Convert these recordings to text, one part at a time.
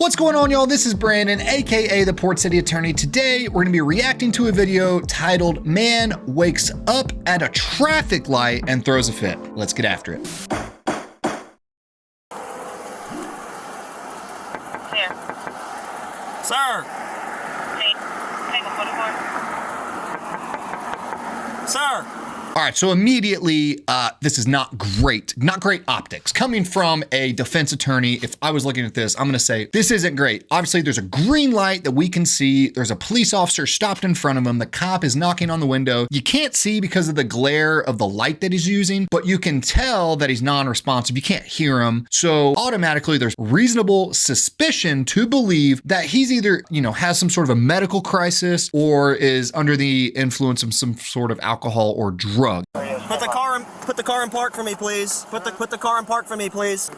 What's going on, y'all? This is Brandon, aka the Port City Attorney. Today, we're gonna be reacting to a video titled "Man Wakes Up at a Traffic Light and Throws a Fit." Let's get after it. Here. Sir! Take a photo for it. Sir! All right, so immediately, this is not great optics. Coming from a defense attorney, if I was looking at this, I'm gonna say, this isn't great. Obviously, there's a green light that we can see. There's a police officer stopped in front of him. The cop is knocking on the window. You can't see because of the glare of the light that he's using, but you can tell that he's non-responsive. You can't hear him. So automatically, there's reasonable suspicion to believe that he's either, has some sort of a medical crisis or is under the influence of some sort of alcohol or drug. Put the car in park for me, please. Put the car in park for me, please.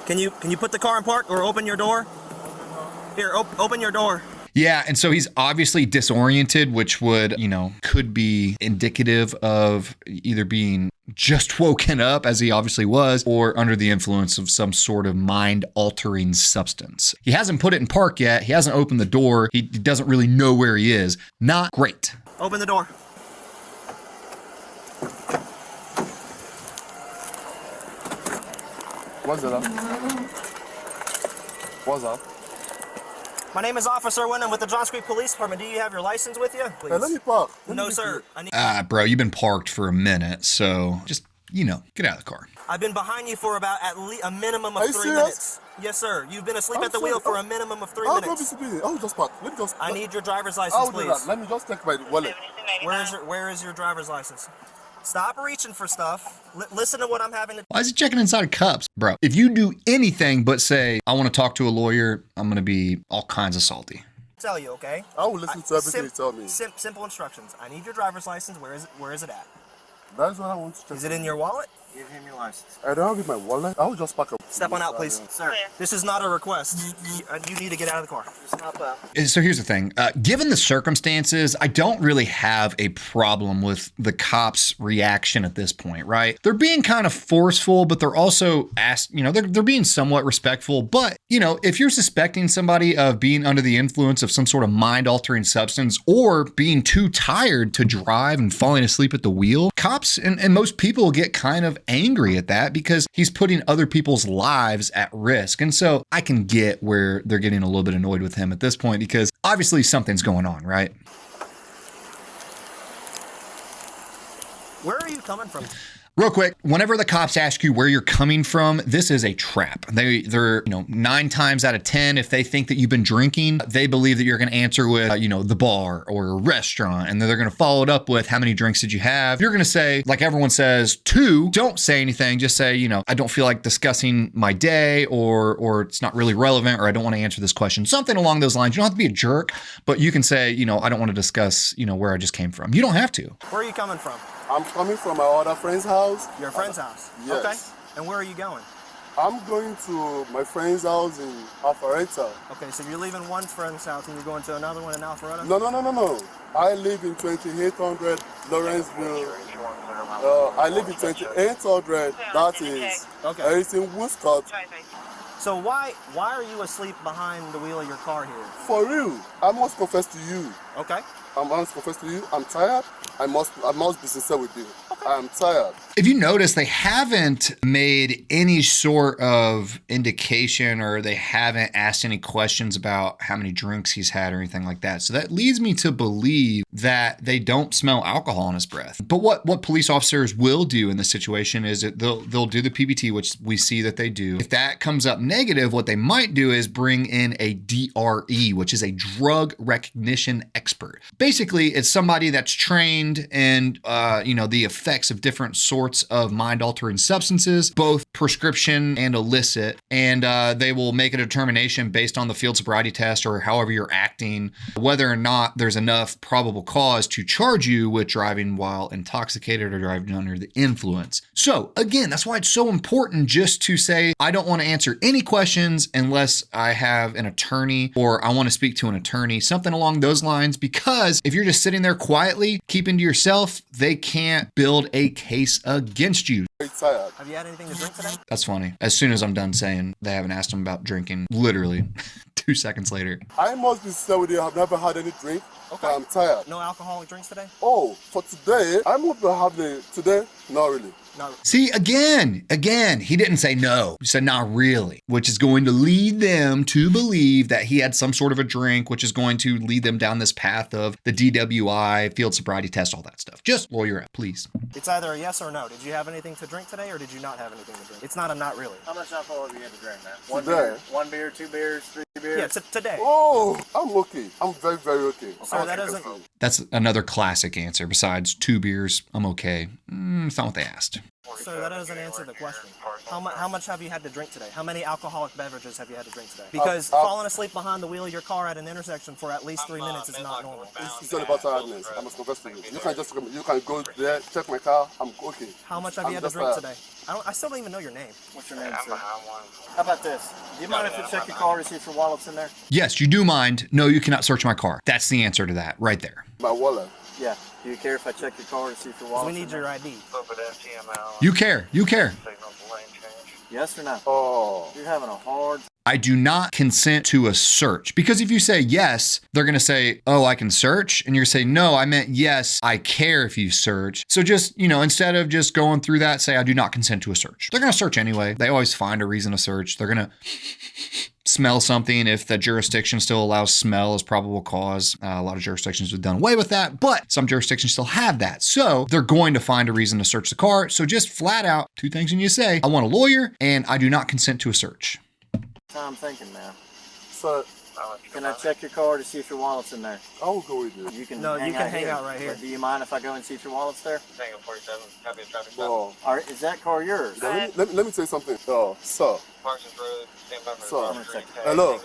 Can you put the car in park or open your door? Here, open your door. Yeah, and so he's obviously disoriented, which would, could be indicative of either being just woken up, as he obviously was, or under the influence of some sort of mind-altering substance. He hasn't put it in park yet. He hasn't opened the door. He doesn't really know where he is. Not great. Open the door. What's up? What's up? My name is Officer Wyndham with the John Street Police Department. Do you have your license with you? Please. Hey, let me park. No, sir. I need Bro, you've been parked for a minute, so just, get out of the car. I've been behind you for about at least a minimum of Are you 3 serious? minutes. Yes, sir. You've been asleep at the wheel for a minimum of 3 I'll minutes. I'll just park. Let me just. I need your driver's I'll license, do please. that. Let me just take my wallet. Where is your driver's license? Stop reaching for stuff. Listen to what I'm having to. Why is he checking inside of cups? Bro, if you do anything but say, I want to talk to a lawyer, I'm going to be all kinds of salty. Tell you, okay? I will listen to everything you tell me. Simple instructions. I need your driver's license. Where is it at? That's what I want to check. Is it in your wallet? Give him your license. I don't have my wallet. I'll just park up. Step on out, please. Sir, this is not a request. You need to get out of the car. Just hop out. So here's the thing. Given the circumstances, I don't really have a problem with the cops' reaction at this point, right? They're being kind of forceful, but they're also they're being somewhat respectful. But, if you're suspecting somebody of being under the influence of some sort of mind-altering substance or being too tired to drive and falling asleep at the wheel, cops and most people get kind of angry at that because he's putting other people's lives at risk. And so I can get where they're getting a little bit annoyed with him at this point because obviously something's going on, right? Where are you coming from? Real quick, whenever the cops ask you where you're coming from, this is a trap. They're 9 times out of 10, if they think that you've been drinking, they believe that you're going to answer with, the bar or a restaurant. And then they're going to follow it up with how many drinks did you have? You're going to say, like everyone says, 2, don't say anything. Just say, I don't feel like discussing my day or it's not really relevant or I don't want to answer this question. Something along those lines. You don't have to be a jerk, but you can say, I don't want to discuss, where I just came from. You don't have to. Where are you coming from? I'm coming from my other friend's house. Your friend's house? Yes. Okay. And where are you going? I'm going to my friend's house in Alpharetta. Okay, so you're leaving one friend's house and you're going to another one in Alpharetta? No. I live in 2800 Lawrenceville. I live in 2800. That is everything Woodstock. So why are you asleep behind the wheel of your car here? For real, I must confess to you. Okay. I must confess to you. I'm tired. I must be sincere with you. I'm tired. If you notice, they haven't made any sort of indication or they haven't asked any questions about how many drinks he's had or anything like that. So that leads me to believe that they don't smell alcohol in his breath. But what police officers will do in this situation is that they'll do the PBT, which we see that they do. If that comes up negative, what they might do is bring in a DRE, which is a drug recognition expert. Basically, it's somebody that's trained in the effects of different sorts of mind-altering substances, both prescription and illicit, and they will make a determination based on the field sobriety test or however you're acting, whether or not there's enough probable cause to charge you with driving while intoxicated or driving under the influence. So again, that's why it's so important just to say, I don't want to answer any questions unless I have an attorney or I want to speak to an attorney, something along those lines, because if you're just sitting there quietly, keeping to yourself, they can't build a case against you. Tired. Have you had anything to drink today? That's funny. As soon as I'm done saying they haven't asked him about drinking, literally 2 seconds later. I must be sincere with you. I've never had any drink. Okay. I'm tired. No alcoholic drinks today? Oh, for today, I won't be having it today. Not really. No. See, again, he didn't say no. He said not really, which is going to lead them to believe that he had some sort of a drink, which is going to lead them down this path of the DWI, field sobriety test, all that stuff. Just lawyer up, please. It's either a yes or no. Did you have anything to drink today or did you not have anything to drink? It's not a not really. How much alcohol have you had to drink, man? Today? 1 beer, 2 beers, 3 beers? Yeah, today. Oh, I'm okay. I'm very, very okay. Sir, that doesn't... That's another classic answer. Besides 2 beers, I'm okay. It's not what they asked. Sir, that doesn't answer the question. How much have you had to drink today? How many alcoholic beverages have you had to drink today? Because falling asleep behind the wheel of your car at an intersection for at least 3 minutes is not normal. It's all about tiredness. I must confess to you. You can go there, check my car. I'm okay. How much have you had to drink today? I still don't even know your name. What's your name, sir? How about this? Do you mind if you check your car to see if your wallet's in there? Yes, you do mind. No, you cannot search my car. That's the answer to that right there. My wallet. Yeah. Do you care if I check your car to see if your wallet's We need your ID. You care. Yes or no? Oh. You're having a hard... I do not consent to a search. Because if you say yes, they're going to say, oh, I can search. And you're going to say, no, I meant yes, I care if you search. So just, instead of just going through that, say, I do not consent to a search. They're going to search anyway. They always find a reason to search. They're going to smell something if the jurisdiction still allows smell as probable cause. A lot of jurisdictions have done away with that, but some jurisdictions still have that. So they're going to find a reason to search the car. So just flat out, 2 things you need to say. I want a lawyer and I do not consent to a search. I'm thinking, man. So, Can I check your car to see if your wallet's in there? I will go with you. You can No, you can hang here. out right here. But do you mind if I go and see if your wallet's there? Tango 47, copy of traffic stop. Oh. All right, is that car yours? Let me tell you something. Sir. Parsons Road, stand by for Sir. the street. Hello.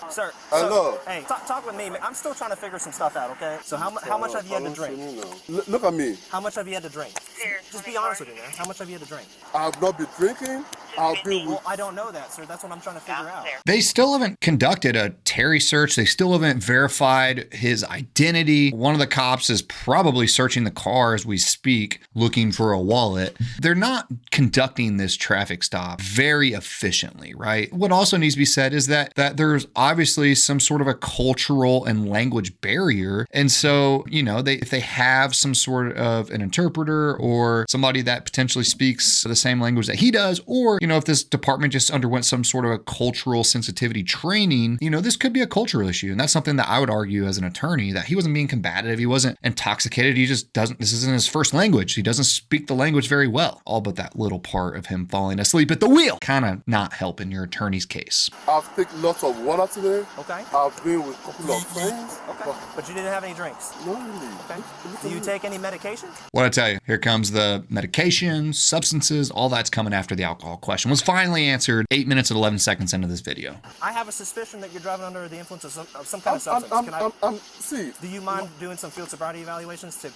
Sir, Hello. hey, talk with me. I'm still trying to figure some stuff out, okay? So how much have you had to drink? Look at me. How much have you had to drink? Here, Just be honest with me, man. How much have you had to drink? I have not been drinking. I've been with... Well, I don't know that, sir. That's what I'm trying to figure out. They still haven't conducted a Terry search. They still haven't verified his identity. One of the cops is probably searching the car as we speak, looking for a wallet. They're not conducting this traffic stop very efficiently, right? What also needs to be said is that there's obviously some sort of a cultural and language barrier. And so, if they have some sort of an interpreter or somebody that potentially speaks the same language that he does, or, if this department just underwent some sort of a cultural sensitivity training, this could be a cultural issue. And that's something that I would argue as an attorney, that he wasn't being combative. He wasn't intoxicated. He just this isn't his first language. He doesn't speak the language very well. All but that little part of him falling asleep at the wheel. Kind of not helping your attorney's case. I've taken lots of water today. Okay. I've been with a couple of friends. Okay. But you didn't have any drinks. No, really. Okay. Do you take any medication? What I tell you, here comes the medications, substances, all that's coming after the alcohol question was finally answered 8 minutes and 11 seconds into this video. I have a suspicion that you're driving under the influence of some kind of substance. See. Do you mind doing some field sobriety evaluations to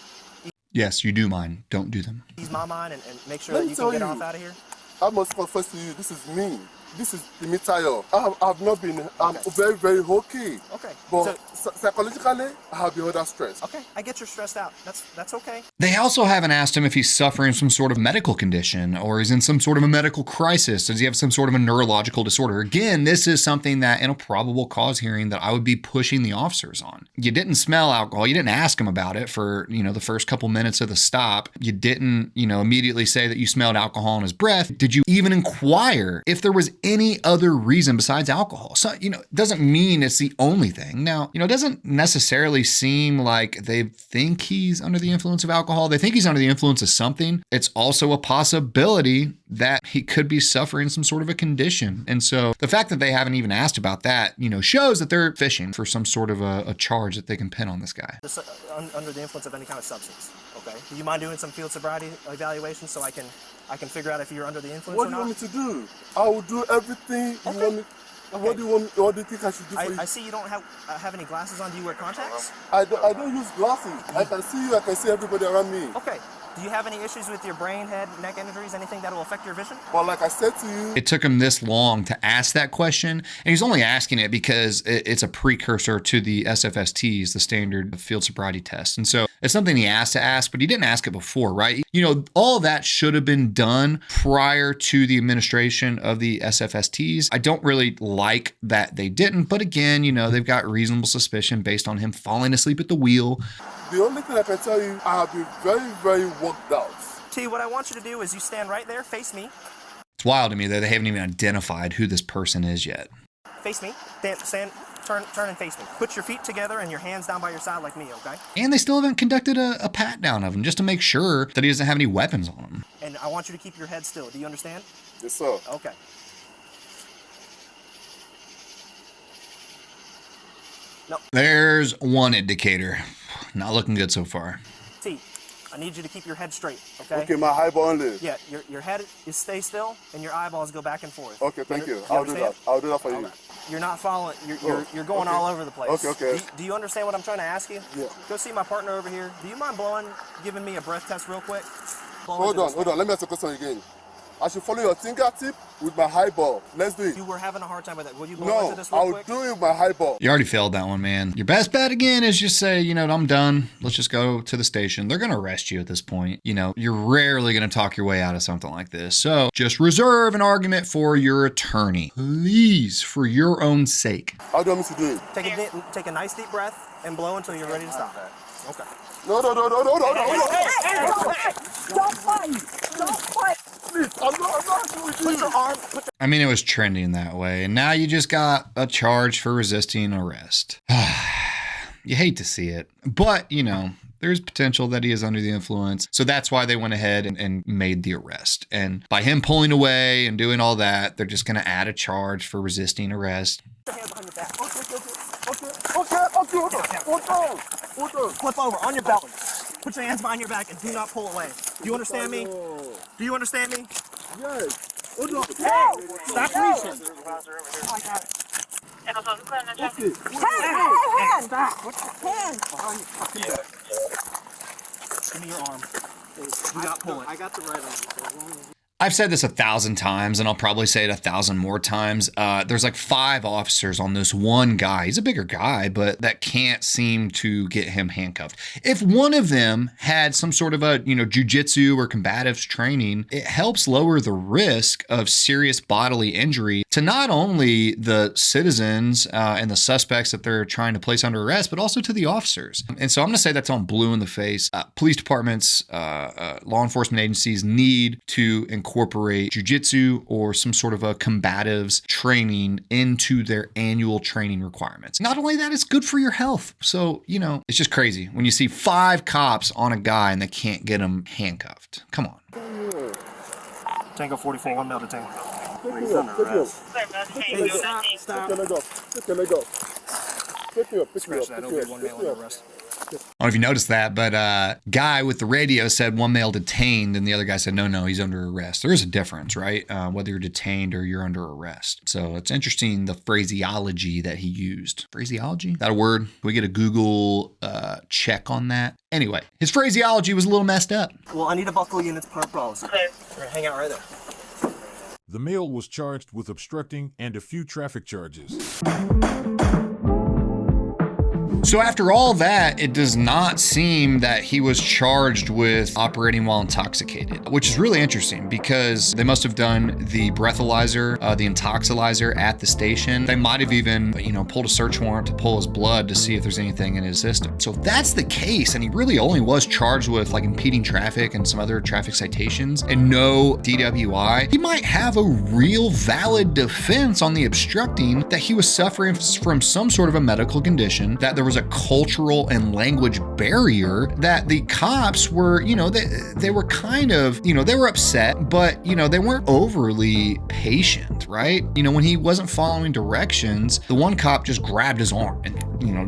Yes, you do mind. Don't do them. ease my mind and make sure that you can get off out of here? I must confess to you, this is me. This is the Tayo. I've not been, I'm very, very okay. Okay. But psychologically, I have been under stress. Okay, I get you're stressed out. That's okay. They also haven't asked him if he's suffering some sort of medical condition or is in some sort of a medical crisis. Does he have some sort of a neurological disorder? Again, this is something that in a probable cause hearing that I would be pushing the officers on. You didn't smell alcohol. You didn't ask him about it for, the first couple minutes of the stop. You didn't, immediately say that you smelled alcohol in his breath. Did you even inquire if there was any other reason besides alcohol? So, it doesn't mean it's the only thing. Now, it doesn't necessarily seem like they think he's under the influence of alcohol. They think he's under the influence of something. It's also a possibility that he could be suffering some sort of a condition. And so the fact that they haven't even asked about that, shows that they're fishing for some sort of a charge that they can pin on this guy. Under the influence of any kind of substance. Okay. Do you mind doing some field sobriety evaluation so I can figure out if you're under the influence What or do you not? want me to do? I will do everything you want me. What do you want? What do you think I should do for you? I see you don't have any glasses on. Do you wear contacts? I don't use glasses. I can see you. I can see everybody around me. Okay. Do you have any issues with your brain, head, neck injuries, anything that will affect your vision? Well, like I said to you, it took him this long to ask that question, and he's only asking it because it's a precursor to the SFSTs, the standard field sobriety test. And so It's something he has to ask, but he didn't ask it before, right? You know, all that should have been done prior to the administration of the SFSTs. I don't really like that they didn't, but again, you know, they've got reasonable suspicion based on him falling asleep at the wheel. The only thing I can tell you, I have been very, very worked out. T, what I want you to do is you stand right there, face me. It's wild to me that they haven't even identified who this person is yet. Face me. Turn and face me. Put your feet together and your hands down by your side like me, okay? And they still haven't conducted a pat down of him just to make sure that he doesn't have any weapons on him. And I want you to keep your head still. Do you understand? Yes, sir. Okay. No. There's one indicator. Not looking good so far. T, I need you to keep your head straight, okay? Okay, my eyeball only. Yeah, your head is stay still and your eyeballs go back and forth. Okay, thank you. You I'll do that. understand? I'll do that for you. You're not following. You're going all over the place. Okay. Do you understand what I'm trying to ask you? Yeah. Go see my partner over here. Do you mind giving me a breath test real quick? Hold on. Let me ask you a question again. I should follow your fingertip with my highball. Let's do it. You were having a hard time with that. Will you blow into No, this real I'll quick? do it with my highball. You already failed that one, man. Your best bet again is just say, you know, I'm done. Let's just go to the station. They're going to arrest you at this point. You know, you're rarely going to talk your way out of something like this. So just reserve an argument for your attorney. Please, for your own sake. How do you want me to do it? Take a nice deep breath and blow until you're ready to stop. Okay. No. Don't fight! Don't fight! Please, I'm not with you. Put your arm. I mean, it was trending that way. And now you just got a charge for resisting arrest. You hate to see it. But, you know, there's potential that he is under the influence. So that's why they went ahead and made the arrest. And by him pulling away and doing all that, they're just going to add a charge for resisting arrest. Okay. Flip over on your belly. Put your hands behind your back and do not pull away. Do you understand me? Do you understand me? Yes. Stop reaching. Hands! Give me your arm. Do not pull it. I got the right arm. I've said this 1,000 times, and I'll probably say it 1,000 more times. There's like 5 officers on this one guy. He's a bigger guy, but that can't seem to get him handcuffed. If one of them had some sort of a, jujitsu or combatives training, it helps lower the risk of serious bodily injury to not only the citizens and the suspects that they're trying to place under arrest, but also to the officers. And so I'm going to say that's on blue in the face. Police departments, law enforcement agencies need to incorporate jujitsu or some sort of a combatives training into their annual training requirements. Not only that, it's good for your health. So, it's just crazy when you see 5 cops on a guy and they can't get him handcuffed. Come on. Tango 44, 1 mil to Tango. He's under arrest. Stop. Take a leg off. Pick me up. Scratch that. It'll be 1 male under arrest. I don't know if you noticed that, but guy with the radio said 1 male detained, and the other guy said, no, he's under arrest. There is a difference, right? Whether you're detained or you're under arrest. So it's interesting the phraseology that he used. Phraseology? That a word? Can we get a Google check on that? Anyway, his phraseology was a little messed up. Well, I need a buckle units per policy. Okay. Hang out right there. The male was charged with obstructing and a few traffic charges. So after all that, it does not seem that he was charged with operating while intoxicated, which is really interesting because they must have done the breathalyzer, the intoxilizer at the station. They might have even, pulled a search warrant to pull his blood to see if there's anything in his system. So if that's the case, and he really only was charged with like impeding traffic and some other traffic citations and no DWI, he might have a real valid defense on the obstructing that he was suffering from some sort of a medical condition, that there was a cultural and language barrier, that the cops were, they were kind of, they were upset, but, they weren't overly patient, right? When he wasn't following directions, the one cop just grabbed his arm and,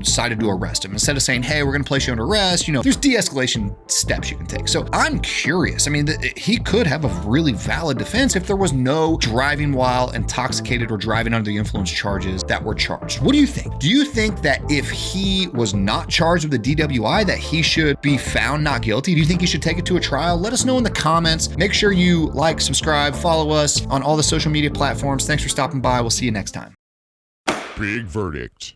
decided to arrest him. Instead of saying, hey, we're going to place you under arrest, there's de-escalation steps you can take. So I'm curious. I mean, he could have a really valid defense if there was no driving while intoxicated or driving under the influence charges that were charged. What do you think? Do you think that if he was not charged with a DWI, that he should be found not guilty? Do you think he should take it to a trial? Let us know in the comments. Make sure you like, subscribe, follow us on all the social media platforms. Thanks for stopping by. We'll see you next time. Big verdict.